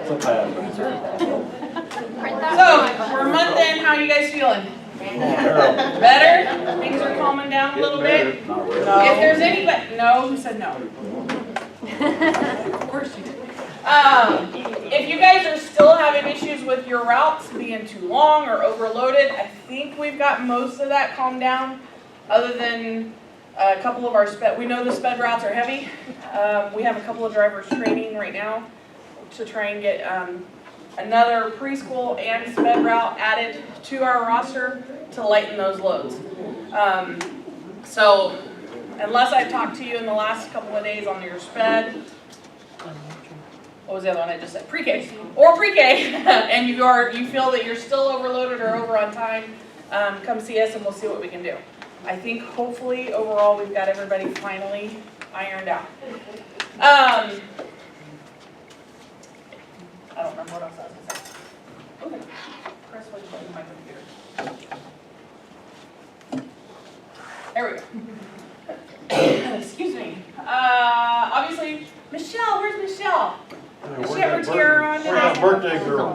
So, we're a month in, how are you guys feeling? Better? Things are calming down a little bit? If there's anybody, no, who said no? Of course you did. If you guys are still having issues with your routes being too long or overloaded, I think we've got most of that calmed down, other than a couple of our we know the sped routes are heavy. We have a couple of drivers training right now to try and get another preschool and sped route added to our roster to lighten those loads. So unless I've talked to you in the last couple of days on your sped, what was the other one I just said? Pre-K or pre-K, and you feel that you're still overloaded or over on time, come see us and we'll see what we can do. I think hopefully overall we've got everybody finally ironed out. I don't remember what else I was going to say. Okay. Chris, what did you do my computer? There we go. Excuse me. Obviously, Michelle, where's Michelle? Is she at Retier on today? Where's that birthday girl?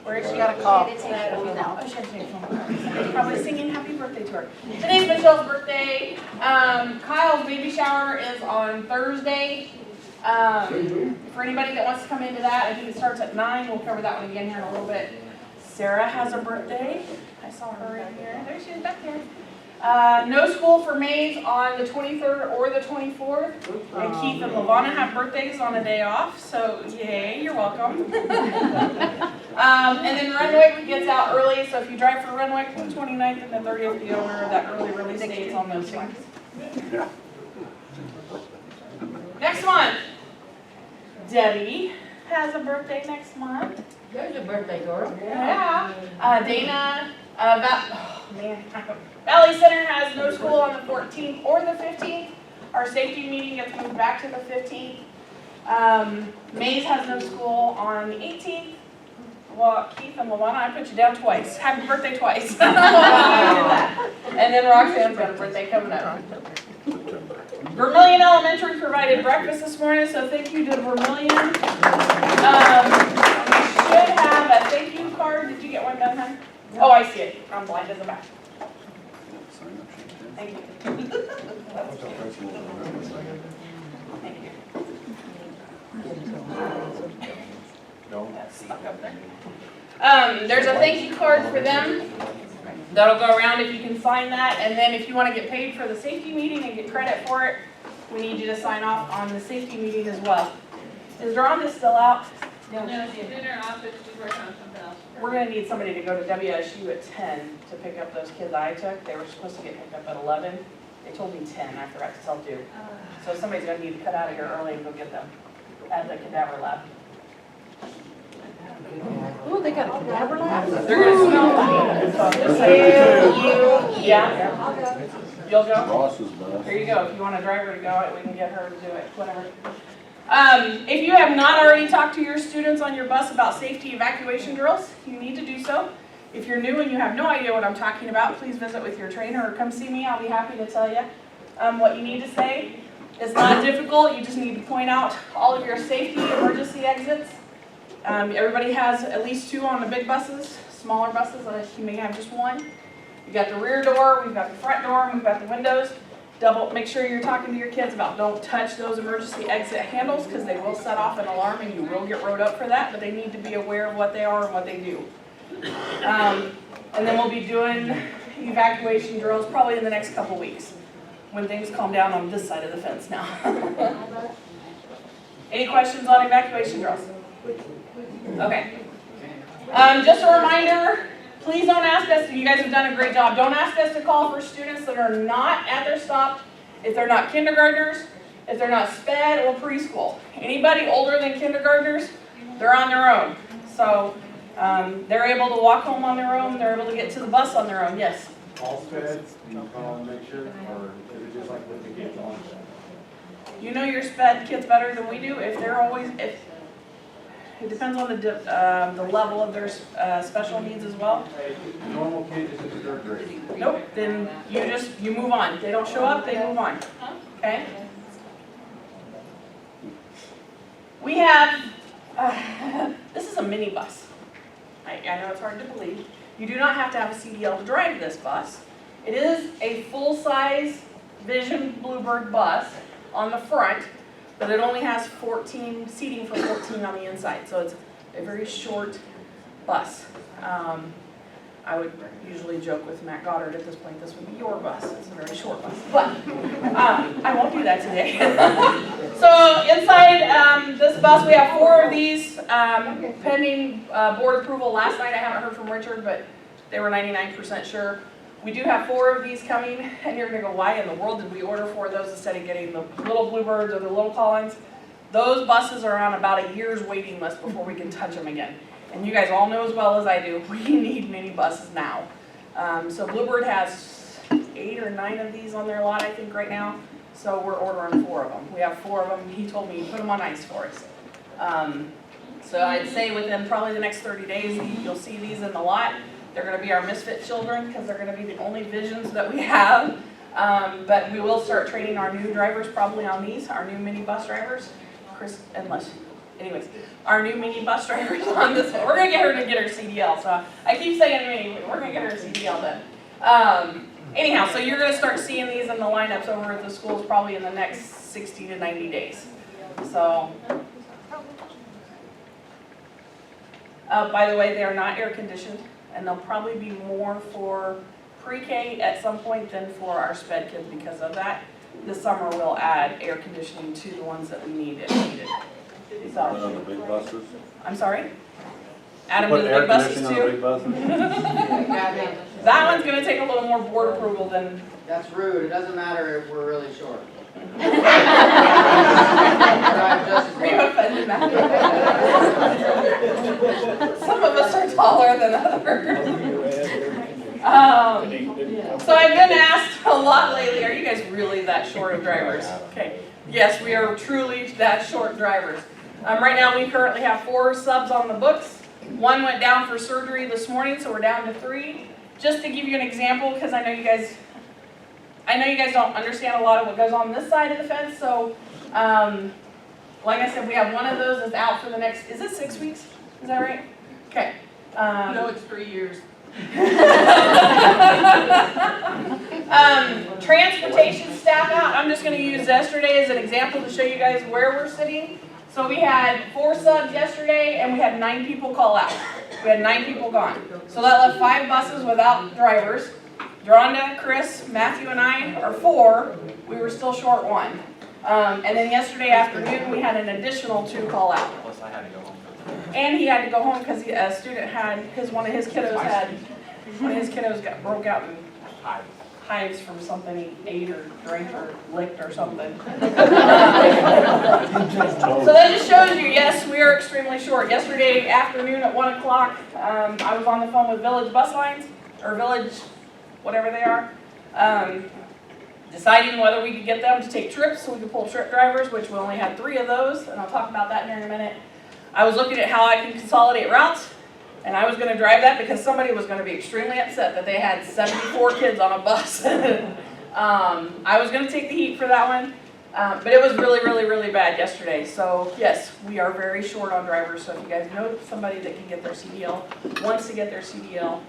Where is she? Got a call. Oh, she had to take a phone call. Probably singing happy birthday to her. Today's Michelle's birthday. Kyle's baby shower is on Thursday. For anybody that wants to come into that, I think it starts at 9. We'll cover that one again here in a little bit. Sarah has a birthday. I saw her in here. There she is back there. No school for Mays on the 23rd or the 24th. And Keith and Lavana have birthdays on a day off, so yay, you're welcome. And then Renwick gets out early, so if you drive for Renwick, the 29th and the 30th, the owner of that early release dates on those ones. Next month, Debbie has a birthday next month. There's a birthday girl. Yeah. Dana, Valley Center has no school on the 14th or the 15th. Our safety meeting gets moved back to the 15th. Mays has no school on the 18th. Well, Keith and Luana, I put you down twice. Happy birthday twice. And then Roxanne's got a birthday coming up. Vermilion Elementary provided breakfast this morning, so thank you to Vermilion. We should have a thank you card. Did you get one done, hon? Oh, I see it. I'm blind as a bat. Thank you. Thank you. That's stuck up there. There's a thank you card for them. That'll go around if you can sign that. And then if you want to get paid for the safety meeting and get credit for it, we need you to sign off on the safety meeting as well. Is Rhonda still out? No, she's in her office. She's working on something else. We're going to need somebody to go to WSU at 10 to pick up those kids I took. They were supposed to get picked up at 11. They told me 10. I forgot to tell Duke. So somebody's going to need to cut out of here early and go get them at the cadaver lab. Oh, they got a cadaver lab? They're going to smell funny. So just say yeah. You'll go? There you go. If you want a driver to go, we can get her to do it. Whatever. If you have not already talked to your students on your bus about safety evacuation drills, you need to do so. If you're new and you have no idea what I'm talking about, please visit with your trainer or come see me. I'll be happy to tell you what you need to say. It's not difficult. You just need to point out all of your safety emergency exits. Everybody has at least 2 on the big buses. Smaller buses, you may have just 1. You got the rear door, we've got the front door, and we've got the windows. Make sure you're talking to your kids about don't touch those emergency exit handles because they will set off an alarm and you will get rode up for that, but they need to be aware of what they are and what they do. And then we'll be doing evacuation drills probably in the next couple weeks when things calm down on this side of the fence now. Any questions on evacuation drills? Okay. Just a reminder, please don't ask us, you guys have done a great job, don't ask us to call for students that are not at their stop, if they're not kindergartners, if they're not sped or preschool. Anybody older than kindergartners, they're on their own. So they're able to walk home on their own, they're able to get to the bus on their own, yes? All speds, call and make sure, or is it just like with the kids on? You know your sped kids better than we do. If they're always, it depends on the level of their special needs as well. Normal kids is in the 3rd grade. Nope, then you move on. They don't show up, they move on. Okay? We have This is a mini bus. I know it's hard to believe. You do not have to have a CDL to drive this bus. It is a full-size Vision Bluebird bus on the front, but it only has 14 seating for 14 on the inside, so it's a very short bus. I would usually joke with Matt Goddard at this point, this would be your bus. It's a very short bus, but I won't do that today. So inside this bus, we have 4 of these pending board approval. Last night I haven't heard from Richard, but they were 99% sure. We do have 4 of these coming, and you're gonna go, why in the world did we order 4 of those instead of getting the little Bluebirds or the little Collins? Those buses are on about a year's waiting list before we can touch them again. And you guys all know as well as I do, we need mini buses now. So Bluebird has 8 or 9 of these on their lot, I think, right now. So we're ordering 4 of them. We have 4 of them. He told me, put them on ice for us. So I'd say within probably the next 30 days, you'll see these in the lot. They're gonna be our misfit children because they're gonna be the only Visions that we have. But we will start training our new drivers probably on these, our new mini bus drivers. Chris, anyways, our new mini bus drivers on this one. We're gonna get her to get her CDL. So I keep saying mini, we're gonna get her CDL done. Anyhow, so you're gonna start seeing these in the lineups over at the schools probably in the next 60 to 90 days. So, by the way, they are not air conditioned, and they'll probably be more for pre-K at some point than for our sped kids because of that. This summer we'll add air conditioning to the ones that we need if needed. So, On the big buses? I'm sorry? Add them to the big buses Put air too? conditioning on the big buses? That one's gonna take a little more board approval than. That's rude. It doesn't matter if we're really short. Were you offended, Matt? Some of us are taller than others. So I've been asked a lot lately, are you guys really that short of drivers? Okay, yes, we are truly that short drivers. Right now we currently have 4 subs on the books. 1 went down for surgery this morning, so we're down to 3. Just to give you an example, because I know you guys don't understand a lot of what goes on this side of the fence, so like I said, we have 1 of those that's out for the next, is it 6 weeks? Is that right? Okay. No, it's 3 years. Transportation staff out, I'm just going to use yesterday as an example to show you guys where we're sitting. So we had 4 subs yesterday and we had 9 people call out. We had 9 people gone. So that left 5 buses without drivers. Deronda, Chris, Matthew, and I are 4. We were still short 1. And then yesterday afternoon we had an additional 2 call out. Plus I had to go home. And he had to go home because a student had one of his kiddos got broke out in hives from something he ate or drank or licked or something. So that just shows you, yes, we are extremely short. Yesterday afternoon at 1 o'clock, I was on the phone with Village Bus Lines, or Village, whatever they are, deciding whether we could get them to take trips so we could pull trip drivers, which we only had 3 of those, and I'll talk about that here in a minute. I was looking at how I can consolidate routes, and I was going to drive that because somebody was going to be extremely upset that they had 74 kids on a bus. I was going to take the heat for that one, but it was really, really, really bad yesterday. So yes, we are very short on drivers, so if you guys know somebody that can get their CDL, wants to get their CDL,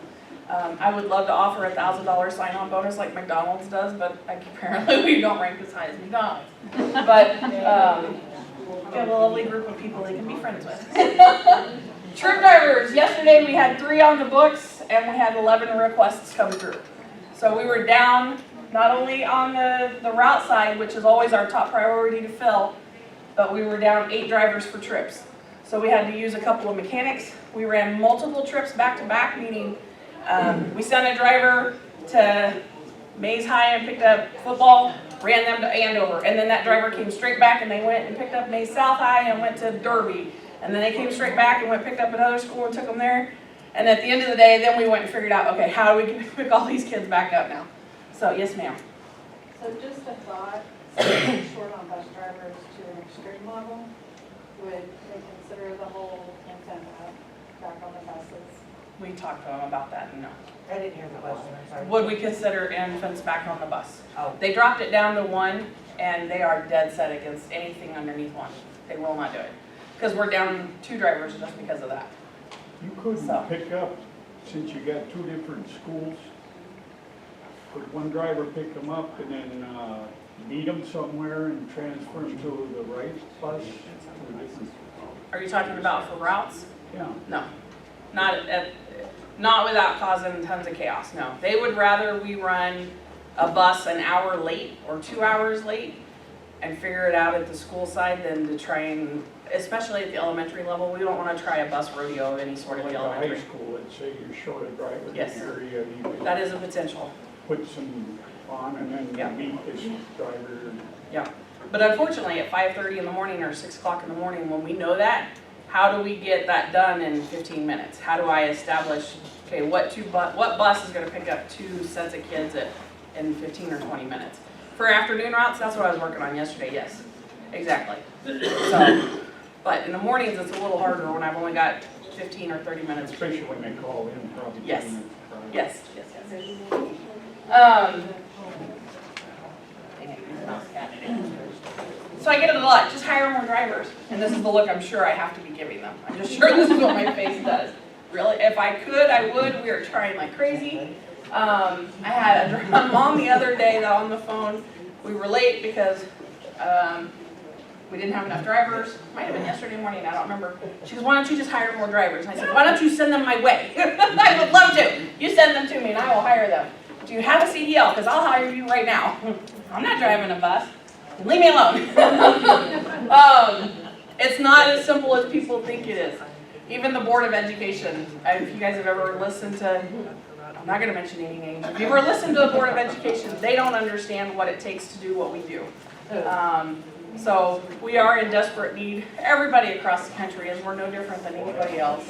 I would love to offer a $1,000 sign-on bonus like McDonald's does, but apparently we don't rank as high as McDonald's. But we have a lovely group of people they can be friends with. Trip drivers, yesterday we had 3 on the books and we had 11 requests come through. So we were down not only on the route side, which is always our top priority to fill, but we were down 8 drivers for trips. So we had to use a couple of mechanics. We ran multiple trips back to back, meaning we sent a driver to Mays High and picked up football, ran them to Andover, and then that driver came straight back and they went and picked up Mays South High and went to Derby, and then they came straight back and picked up another school and took them there, and at the end of the day, then we went and figured out, okay, how do we pick all these kids back up now? So, yes ma'am. So just a thought, switching short on bus drivers to an extreme level, would they consider the whole infant back on the buses? We talked to them about that and no. I didn't hear the question, I'm sorry. Would we consider infants back on the bus? Oh. They dropped it down to 1 and they are dead set against anything underneath 1. They will not do it. because we're down 2 drivers just because of that. You couldn't So. pick up, since you got 2 different schools, could one driver pick them up and then meet them somewhere and transfer them to the right bus? to a different- Are you talking about for routes? Yeah, No, not without causing tons of chaos, no. They would rather we run a bus an hour late or 2 hours late and figure it out at the school side than to try and, especially at the elementary level, we don't want to try a bus rodeo of any sort at like the a high elementary. school, let's say you're short a driver in the Yes. area, you could That is a potential, put some on and Yeah. then meet this driver. yeah. But unfortunately, at 5:30 in the morning or 6 o'clock in the morning, when we know that, how do we get that done in 15 minutes? How do I establish, okay, what bus is gonna pick up 2 sets of kids in 15 or 20 minutes? For afternoon routes, that's what I was working on yesterday, yes, exactly. So, but in the mornings, it's a little harder when I've only got 15 or 30 minutes. Especially when they call in, probably. Yes. 10 minutes prior. Yes, yes, so I get it a lot, just hire more drivers. And this is the look I'm sure I have to be giving them. I'm just sure this is what my face does. Really, if I could, I would. We are trying like crazy. I had a mom the other day that on the phone, we were late because we didn't have enough drivers. Might have been yesterday morning, I don't remember. She goes, why don't you just hire more drivers? And I said, why don't you send them my way? I would love to. You send them to me and I will hire them. Do you have a CDL? Because I'll hire you right now. I'm not driving a bus. Leave me alone. It's not as simple as people think it is. Even the Board of Education, if you guys have ever listened to, I'm not going to mention any names. If you've ever listened to the Board of Education, they don't understand what it takes to do what we do. So we are in desperate need. Everybody across the country is. We're no different than anybody else.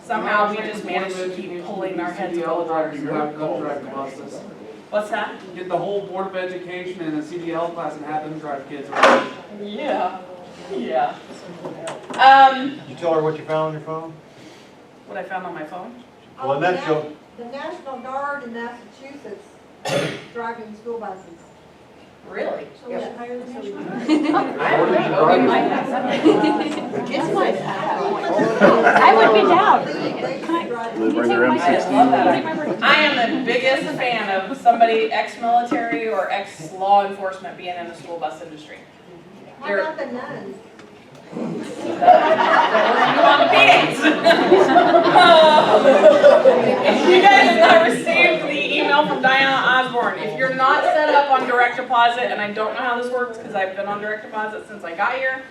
Somehow we just manage to keep pulling our heads above water. You have to drive the buses. What's that? Get the whole Board of Education and a CDL class and have them drive kids around. Yeah. Yeah. You tell her what you found on your phone? What I found on my phone? Well, in that show, The National Guard in Massachusetts driving school buses. Really? So we should hire the National Guard. I would be down. They should drive. They bring their I M16. love that. I am the biggest fan of somebody ex-military or ex-law enforcement being in the school bus industry. How about the nuns? You want meetings? If you guys have not received the email from Diana Osborne, if you're not set up on direct deposit, and I don't know how this works because I've been on direct deposit since I got here,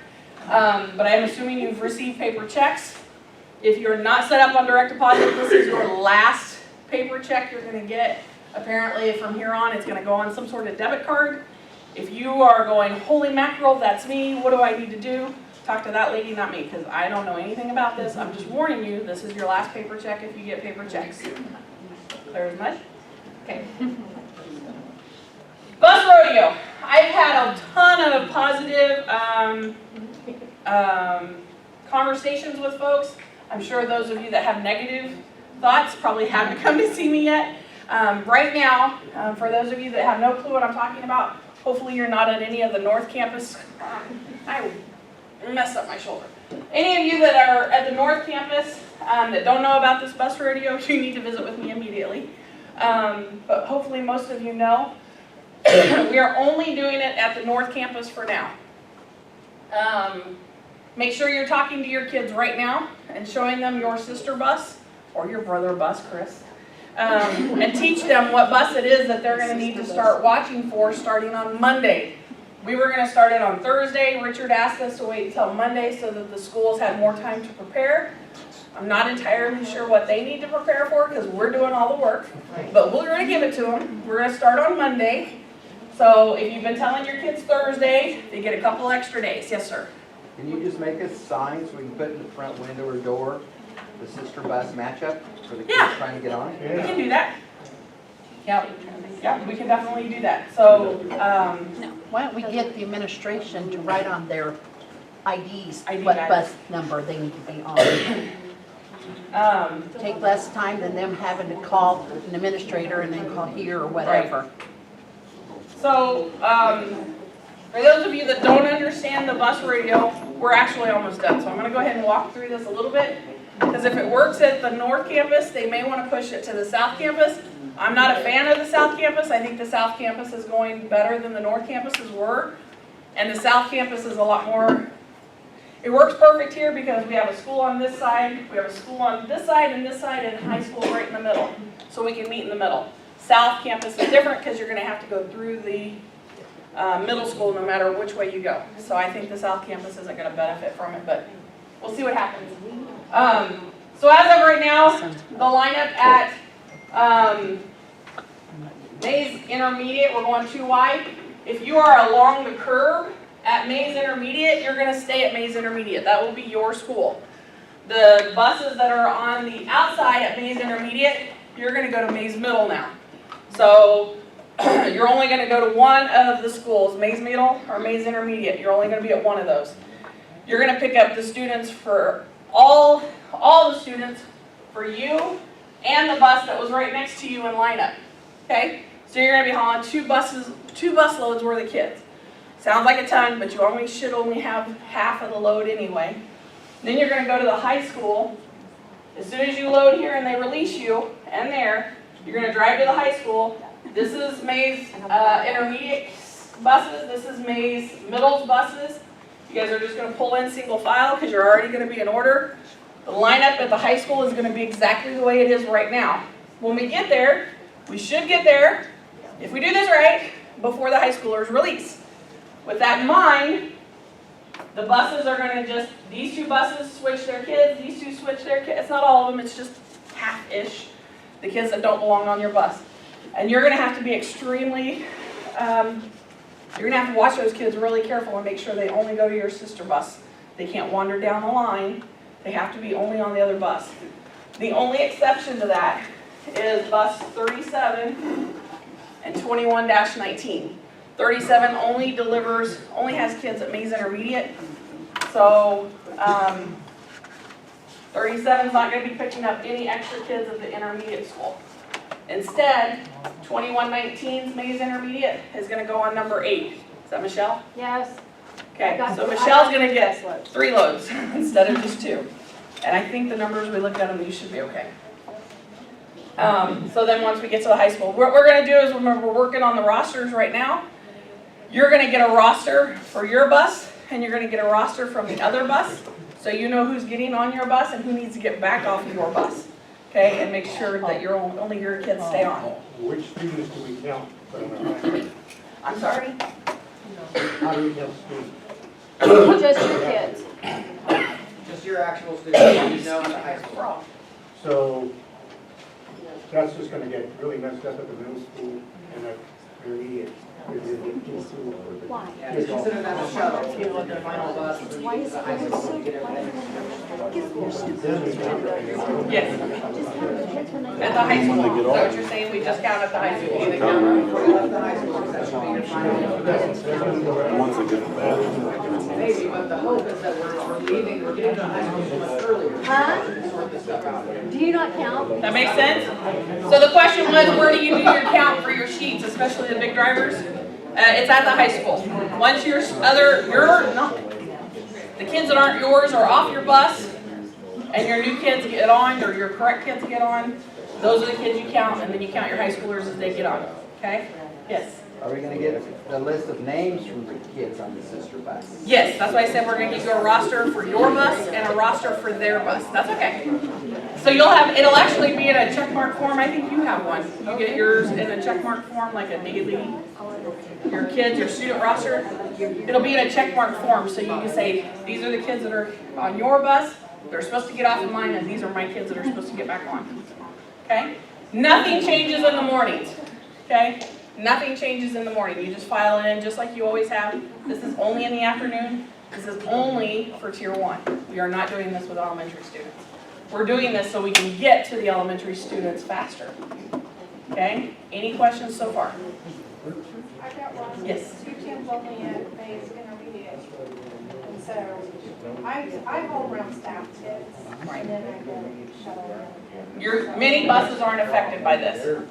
but I'm assuming you've received paper checks. If you're not set up on direct deposit, this is your last paper check you're going to get. Apparently from here on it's going to go on some sort of debit card. If you are going, holy mackerel, that's me, what do I need to do? Talk to that lady, not me, because I don't know anything about this. I'm just warning you, this is your last paper check if you get paper checks. Clear as mud? Okay. Bus rodeo. I've had a ton of positive conversations with folks. I'm sure those of you that have negative thoughts probably haven't come to see me yet. Right now, for those of you that have no clue what I'm talking about, hopefully you're not at any of the North Campus. I messed up my shoulder. Any of you that are at the North Campus that don't know about this bus rodeo, you need to visit with me immediately. But hopefully most of you know. We are only doing it at the North Campus for now. Make sure you're talking to your kids right now and showing them your sister bus or your brother bus, Chris. And teach them what bus it is that they're going to need to start watching for starting on Monday. We were going to start it on Thursday. Richard asked us to wait until Monday so that the schools had more time to prepare. I'm not entirely sure what they need to prepare for because we're doing all the work, but we're going to give it to them. We're going to start on Monday. So if you've been telling your kids Thursday, they get a couple extra days. Yes, sir. Can you just make a sign so we can put in the front window or door the sister bus matchup for the kids trying to get on it? We can do that. Yeah, we can definitely do that. So, Why don't we get the administration to write on their IDs ID what guides. bus number they need to be on? Take less time than them having to call an administrator and then call here or whatever. so for those of you that don't understand the bus radio, we're actually almost done. So I'm gonna go ahead and walk through this a little bit. Because if it works at the north campus, they may want to push it to the south campus. I'm not a fan of the south campus. I think the south campus is going better than the north campuses were. And the south campus is a lot more, it works perfect here because we have a school on this side, we have a school on this side, and high school right in the middle. So we can meet in the middle. South campus is different because you're going to have to go through the middle school no matter which way you go. So I think the south campus isn't going to benefit from it, but we'll see what happens. So as of right now, the lineup at Mays Intermediate, we're going 2 wide. If you are along the curb at Mays Intermediate, you're going to stay at Mays Intermediate. That will be your school. The buses that are on the outside at Mays Intermediate, you're going to go to Mays Middle now. So you're only going to go to one of the schools, Mays Middle or Mays Intermediate. You're only going to be at one of those. You're going to pick up the students for all the students for you and the bus that was right next to you in lineup. Okay? So you're going to be hauling 2 bus loads worth of kids. Sounds like a ton, but you should only have half of the load anyway. Then you're going to go to the high school. As soon as you load here and they release you and there, you're going to drive to the high school. This is Mays Intermediate buses. This is Mays Middle's buses. You guys are just going to pull in single file because you're already going to be in order. The lineup at the high school is going to be exactly the way it is right now. When we get there, we should get there, if we do this right, before the high schoolers release. With that in mind, the buses are going to just, these 2 buses switch their kids, these 2 switch their kids. It's not all of them, it's just half-ish, the kids that don't belong on your bus. And you're going to have to be extremely, you're going to have to watch those kids really careful and make sure they only go to your sister bus. They can't wander down the line. They have to be only on the other bus. The only exception to that is bus 37 and 21-19. 37 only has kids at Mays Intermediate. So 37 is not going to be picking up any extra kids at the intermediate school. Instead, 21-19's Mays Intermediate is going to go on number 8. Is that Michelle? Yes. Okay, so Michelle's going to get 3 loads instead of just 2. And I think the numbers we looked at them, you should be okay. So then once we get to the high school, what we're going to do is we're working on the rosters right now. You're going to get a roster for your bus, and you're going to get a roster from the other bus, so you know who's getting on your bus and who needs to get back off of your bus. Okay, and make sure that only your kids stay on. Which students do we count? I'm sorry? How do we count students? Just your kids. Just your actual students, you know, in the high school. So that's just gonna get really messed up at the middle school and at intermediate. Why? Yeah, just consider that a shuttle, the final bus for Why is the it high always so school to get everything. Yes. At the high school. Is that what you're saying? We just count at the high school. They count right before you left the high school, because that should be your final. Once they get the bathroom. Maybe, but the hope is that we're leaving, we're getting to the high school so much earlier. Huh? Sort this stuff out. Do you not count? That makes sense? So the question was, where do you do your count for your sheets, especially the big drivers? It's at the high school. Once the kids that aren't yours are off your bus, and your new kids get on, or your correct kids get on, those are the kids you count, and then you count your high schoolers as they get on. Okay? Yes? Are we gonna get a list of names from the kids on the sister bus? Yes, that's why I said we're going to give you a roster for your bus and a roster for their bus. That's okay. So it'll actually be in a checkmark form. I think you have one. You get yours in a checkmark form, like a daily, your kids, your student roster. It'll be in a checkmark form, so you can say, these are the kids that are on your bus. They're supposed to get off of mine, and these are my kids that are supposed to get back on. Okay? Nothing changes in the mornings. Okay? Nothing changes in the morning. You just file it in just like you always have. This is only in the afternoon. This is only for Tier 1. We are not doing this with elementary students. We're doing this so we can get to the elementary students faster. Okay? Any questions so far? I've got one. Yes. 2 teams only at Mays Intermediate. And so I hold around staff kids. Right. And then I go shuttle. Your mini buses aren't affected by this.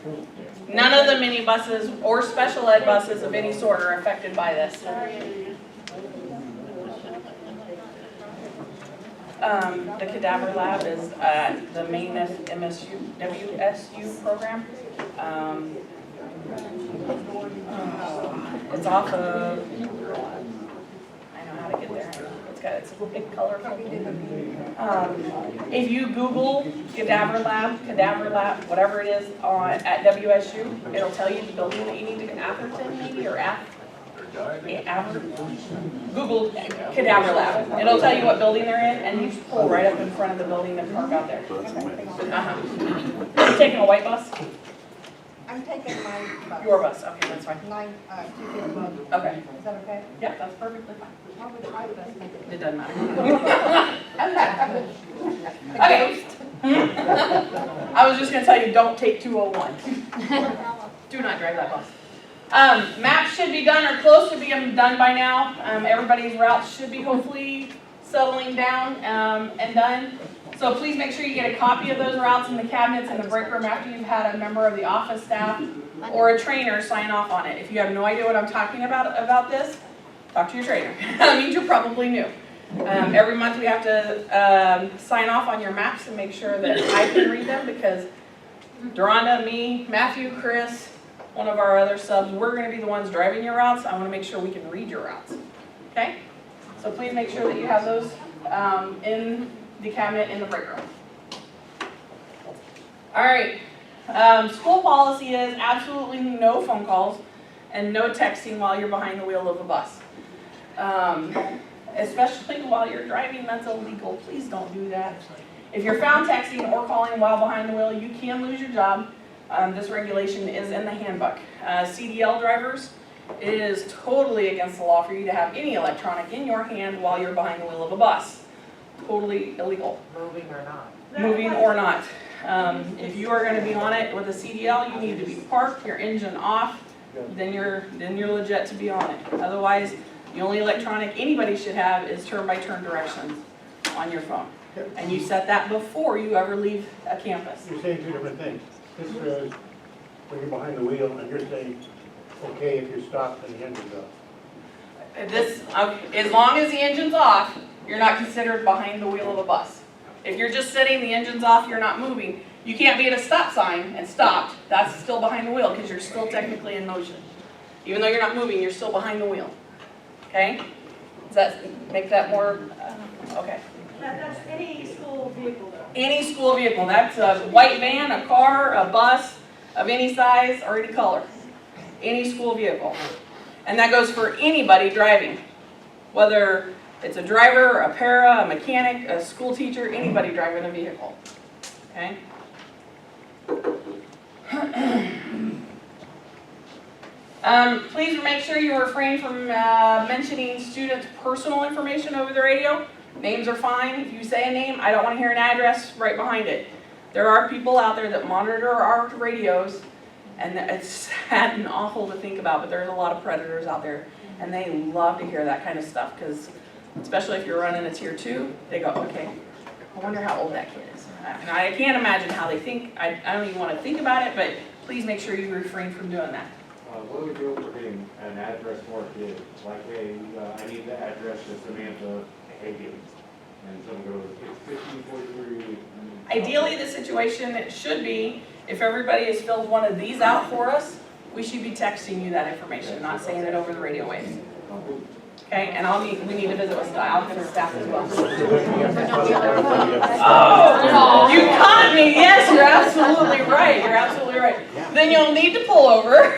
None of the mini buses or special ed buses of any sort are affected by this. The cadaver lab is the main WSU program. It's off of, I know how to get there. It's a big colorful. If you Google cadaver lab, whatever it is at WSU, it'll tell you the building that you need to Atherton maybe, or Google cadaver lab. It'll tell you what building they're in, and you just pull right up in front of the building and park out there. You taking a white bus? I'm taking my bus. Your bus, okay, that's fine. 251. Okay, Is that okay? yep, that's perfectly fine. How would my bus make it? It doesn't matter. Okay. I was just gonna tell you, don't take 201. Do not drive that bus. Maps should be done or close to being done by now. Everybody's routes should be hopefully settling down and done. So please make sure you get a copy of those routes in the cabinets in the break room after you've had a member of the office staff or a trainer sign off on it. If you have no idea what I'm talking about this, talk to your trainer. That means you're probably new. Every month we have to sign off on your maps and make sure that I can read them, because Deronda, me, Matthew, Chris, one of our other subs, we're going to be the ones driving your routes. I want to make sure we can read your routes. Okay? So please make sure that you have those in the cabinet in the break room. All right. School policy is absolutely no phone calls and no texting while you're behind the wheel of a bus. Especially while you're driving, that's illegal. Please don't do that. If you're found texting or calling while behind the wheel, you can lose your job. This regulation is in the handbook. CDL drivers, it is totally against the law for you to have any electronic in your hand while you're behind the wheel of a bus. Totally illegal. Moving or not. Moving or not. If you are going to be on it with a CDL, you need to be parked, your engine off, then you're legit to be on it. Otherwise, the only electronic anybody should have is turn-by-turn directions on your phone. And you set that before you ever leave a campus. You're saying two different things. This says when you're behind the wheel, and you're saying, okay, if you're stopped and the engine's off. As long as the engine's off, you're not considered behind the wheel of a bus. If you're just sitting, the engine's off, you're not moving, you can't be at a stop sign and stopped. That's still behind the wheel, because you're still technically in motion. Even though you're not moving, you're still behind the wheel. Okay? Does that make that more, okay. That's any school vehicle though. Any school vehicle, that's a white van, a car, a bus, of any size or any color. Any school vehicle. And that goes for anybody driving. Whether it's a driver, a para, a mechanic, a school teacher, anybody driving a vehicle. Okay? Please make sure you refrain from mentioning students' personal information over the radio. Names are fine. If you say a name, I don't want to hear an address right behind it. There are people out there that monitor our radios, and it's sad and awful to think about, but there's a lot of predators out there, and they love to hear that kind of stuff, because especially if you're running a tier 2, they go, okay, I wonder how old that kid is. And I can't imagine how they think. I don't even want to think about it, but please make sure you refrain from doing that. What do we do if we're getting an address for a kid? Like, hey, I need the address to Samantha Hagen. And someone goes, it's 1543. Ideally, the situation it should be, if everybody has filled one of these out for us, we should be texting you that information, not saying it over the radio waves. Okay, and we need to visit with staff. I'll get staff as well. Oh, you caught me. Yes, you're absolutely right. You're absolutely right. Then you'll need to pull over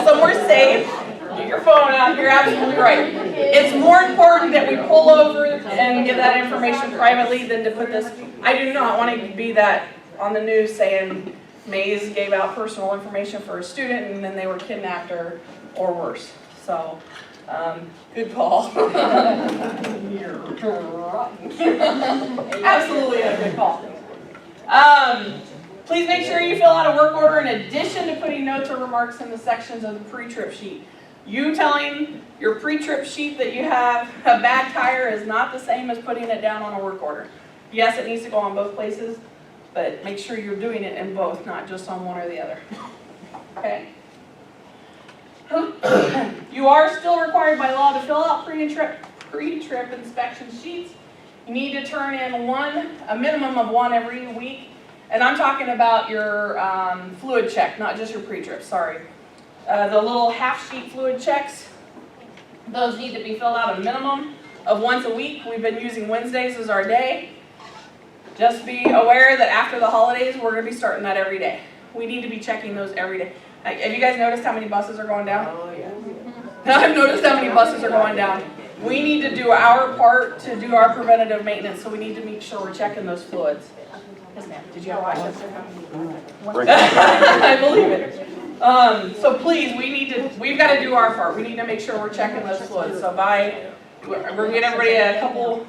somewhere safe. Get your phone out. You're absolutely right. It's more important that we pull over and get that information privately than to put this. I do not want to be that on the news saying Mays gave out personal information for a student and then they were kidnapped or worse. So. Good call. Absolutely a good call. Please make sure you fill out a work order in addition to putting notes or remarks in the sections of the pre-trip sheet. You telling your pre-trip sheet that you have a bad tire is not the same as putting it down on a work order. Yes, it needs to go on both places, but make sure you're doing it in both, not just on one or the other. Okay? You are still required by law to fill out pre-trip inspection sheets You need to turn in a minimum of one every week. And I'm talking about your fluid check, not just your pre-trip, sorry. The little half-sheet fluid checks, those need to be filled out a minimum of once a week. We've been using Wednesdays as our day. Just be aware that after the holidays, we're going to be starting that every day. We need to be checking those every day. Have you guys noticed how many buses are going down? Oh, yeah. I've noticed how many buses are going down. We need to do our part to do our preventative maintenance, so we need to make sure we're checking those fluids. Yes, ma'am. Did you have questions? I believe it. So please, we've got to do our part. We need to make sure we're checking those fluids. So we're going to get everybody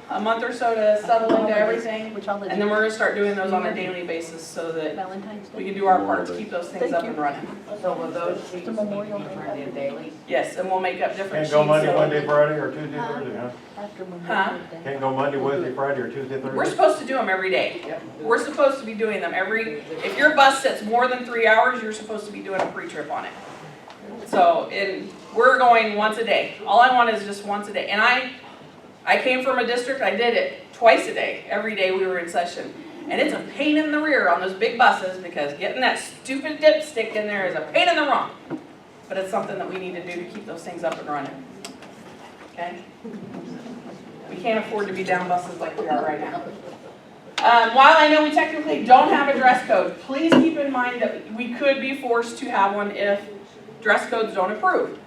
a month or so to settle into everything. And then we're going to start doing those on a daily basis so that we can do our part to keep those things up and running. So will those sheets be turned in daily? Yes, and we'll make up different Can't sheets. go Monday, so- Wednesday, Friday, or Tuesday, Thursday, huh? Huh? Can't go Monday, Wednesday, Friday, or Tuesday, Thursday? We're supposed to do them every day. We're supposed to be doing them if your bus sits more than 3 hours, you're supposed to be doing a pre-trip on it. So, we're going once a day. All I want is just once a day. And I came from a district, I did it twice a day, every day we were in session. And it's a pain in the rear on those big buses because getting that stupid dipstick in there is a pain in the rump. But it's something that we need to do to keep those things up and running. Okay? We can't afford to be down buses like we are right now. While I know we technically don't have a dress code, please keep in mind that we could be forced to have one if dress codes don't approve.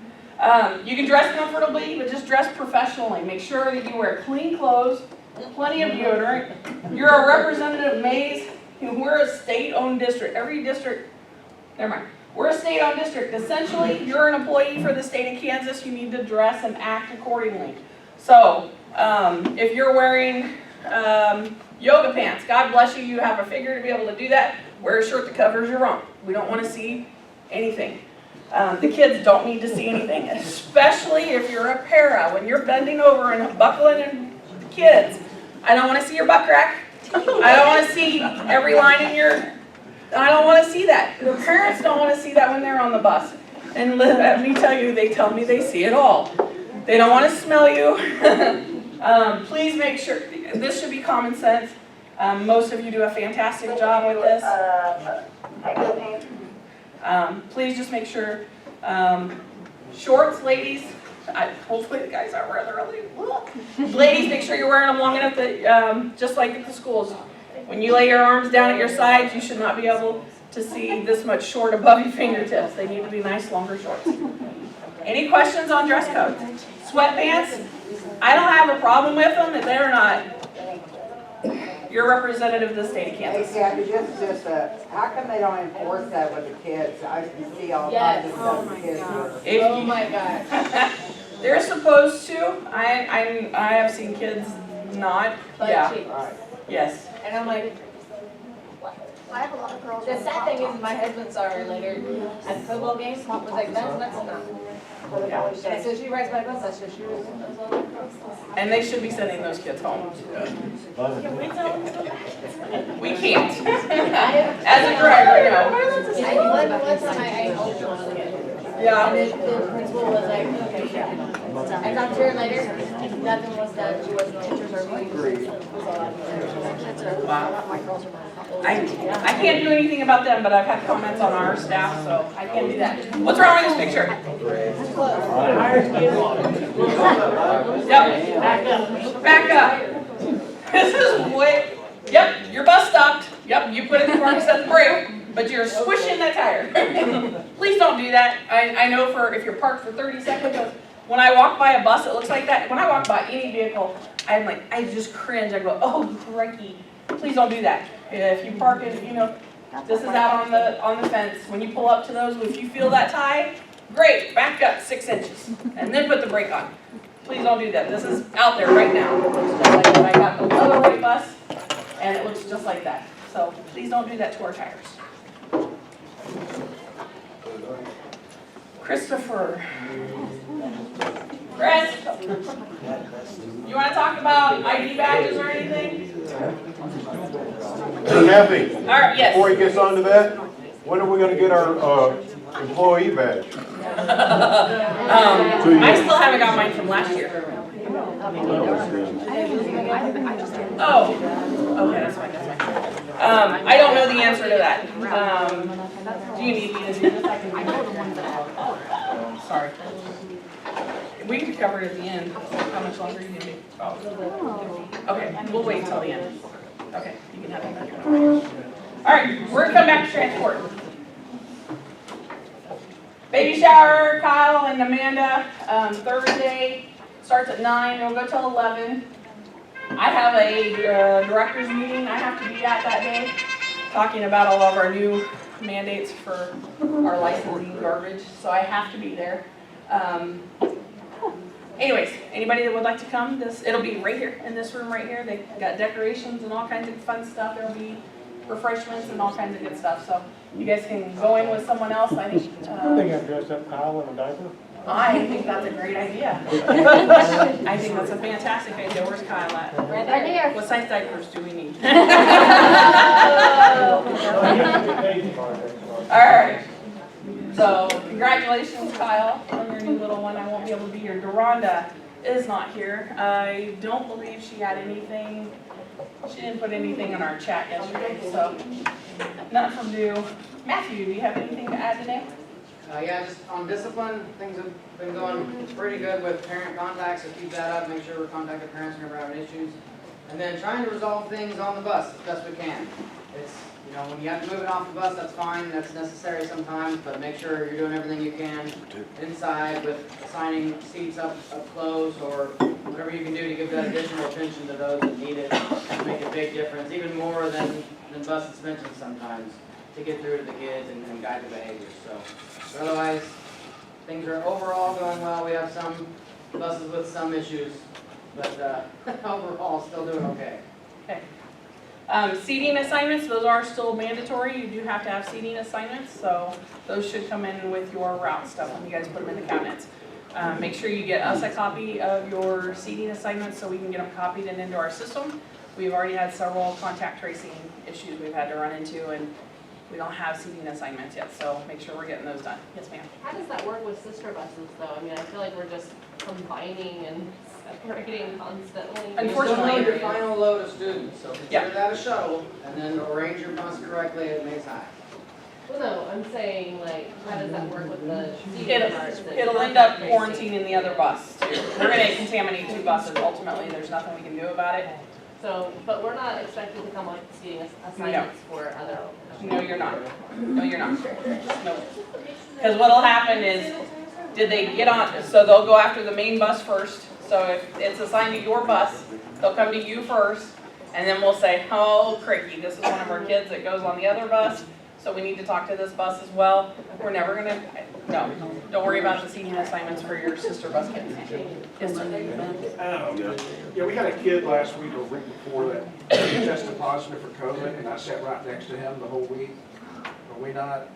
You can dress comfortably, but just dress professionally. Make sure that you wear clean clothes, plenty of deodorant. You're a representative Mays. We're a state-owned district. Every district, never mind. We're a state-owned district. Essentially, you're an employee for the state of Kansas. You need to dress and act accordingly. So, if you're wearing yoga pants, God bless you, you have a figure to be able to do that. Wear a shirt that covers your rump. We don't want to see anything. The kids don't need to see anything, especially if you're a para. When you're bending over and buckling in the kids, I don't want to see your butt crack. I don't want to see every line in I don't want to see that. The parents don't want to see that when they're on the bus. And let me tell you, they tell me they see it all. They don't want to smell you. Please make sure, this should be common sense. Most of you do a fantastic job with this. Please just make sure, shorts, ladies, hopefully the guys aren't wearing really, ladies, make sure you're wearing them long enough that, just like at the schools, when you lay your arms down at your sides, you should not be able to see this much short above your fingertips. They need to be nice, longer shorts. Any questions on dress code? Sweatpants, I don't have a problem with them if they're not. You're representative of the state of Kansas. Hey, Gabby, just, how come they don't enforce that with the kids? I can see all kinds of stuff the kids do. Oh my God. They're supposed to. I have seen kids not. Yeah. Right. Yes. And I'm like, I have a lot of girls. the sad thing is my husband saw her later at the football game, was like, that's not. And I said, she rides my bus, I said, she was. And they should be sending those kids home. Can we tell them? We can't. As a driver, no. One time I helped one of the kids. Yeah. And the principal was like, okay, yeah. I talked to her later, nothing was done, she wasn't teachers or meetings. I can't do anything about them, but I've had comments on our staff, so I can't do that. What's wrong with this picture? Yep. Back up. This is way, yep, your bus stopped. Yep, you put it in the park, set the brake, but you're squishing that tire. Please don't do that. I know if you're parked for 30 seconds, when I walk by a bus, it looks like that. When I walk by any vehicle, I just cringe. I go, oh, crikey. Please don't do that. If you park it, this is out on the fence. When you pull up to those, if you feel that tie, great, back up 6 inches, and then put the brake on. Please don't do that. This is out there right now. It looks just like that. I got the little white bus, and it looks just like that. So please don't do that to our tires. Christopher. Chris, you want to talk about ID badges or anything? Kathy, All right, yes. before he gets on to that, when are we gonna get our, employee badge? I still haven't got mine from last year. Oh, okay, that's fine, that's fine. I don't know the answer to that. Do you need me to do this? I can do it. Sorry. We can cover it at the end. How much longer you need me? Okay, we'll wait till the end. Okay, you can have it. All right, we're gonna come back to transport. Baby shower, Kyle and Amanda, Thursday, starts at 9, it'll go till 11. I have a director's meeting I have to be at that day, talking about all of our new mandates for our licensing garbage, so I have to be there. Anyways, anybody that would like to come, it'll be right here, in this room right here. They got decorations and all kinds of fun stuff. There'll be refreshments and all kinds of good stuff, so you guys can go in with someone else. I think I've dressed up Kyle in a diaper. I think that's a great idea. I think that's a fantastic idea. Where's Kyle at? Right there. What size diapers do we need? All right. So congratulations, Kyle, on your new little one. I won't be able to be here. Deronda is not here. I don't believe she had anything. She didn't put anything in our chat yesterday, so nothing from you. Matthew, do you have anything to add today? Yeah, just on discipline, things have been going pretty good with parent contacts, so keep that up, make sure we contact the parents whenever we're having issues. And then trying to resolve things on the bus as best we can. It's, you know, when you have to move it off the bus, that's fine, that's necessary sometimes, but make sure you're doing everything you can inside with assigning seats up close or whatever you can do to give that additional attention to those that need it to make a big difference, even more than bus suspension sometimes, to get through to the kids and guide the behavior. So otherwise, things are overall going well. We have some buses with some issues, but overall still doing okay. Okay. Seating assignments, those are still mandatory. You do have to have seating assignments, so those should come in with your route stuff when you guys put them in the cabinets. Make sure you get us a copy of your seating assignments so we can get them copied and into our system. We've already had several contact tracing issues we've had to run into, and we don't have seating assignments yet, so make sure we're getting those done. Yes, ma'am. How does that work with sister buses, though? I mean, I feel like we're just combining and separating constantly. Unfortunately, you still know your final load of students, so consider that a shuttle, and then arrange your bus correctly at Mays High. Well, no, I'm saying, like, how does that work with the seating parts? It'll end up quarantining the other bus, too. We're gonna contaminate 2 buses. Ultimately, there's nothing we can do about it. So, but we're not expected to come up with seating assignments for other. No, you're not. No, you're not. No. Because what'll happen is, did they get on, so they'll go after the main bus first. So if it's assigned to your bus, they'll come to you first, and then we'll say, oh, cricky, this is one of our kids that goes on the other bus, so we need to talk to this bus as well. We're never gonna, no, don't worry about the seating assignments for your sister bus kids. Yes, sir. Yeah, we had a kid last week or week before that tested positive for COVID, and I sat right next to him the whole week. Are we not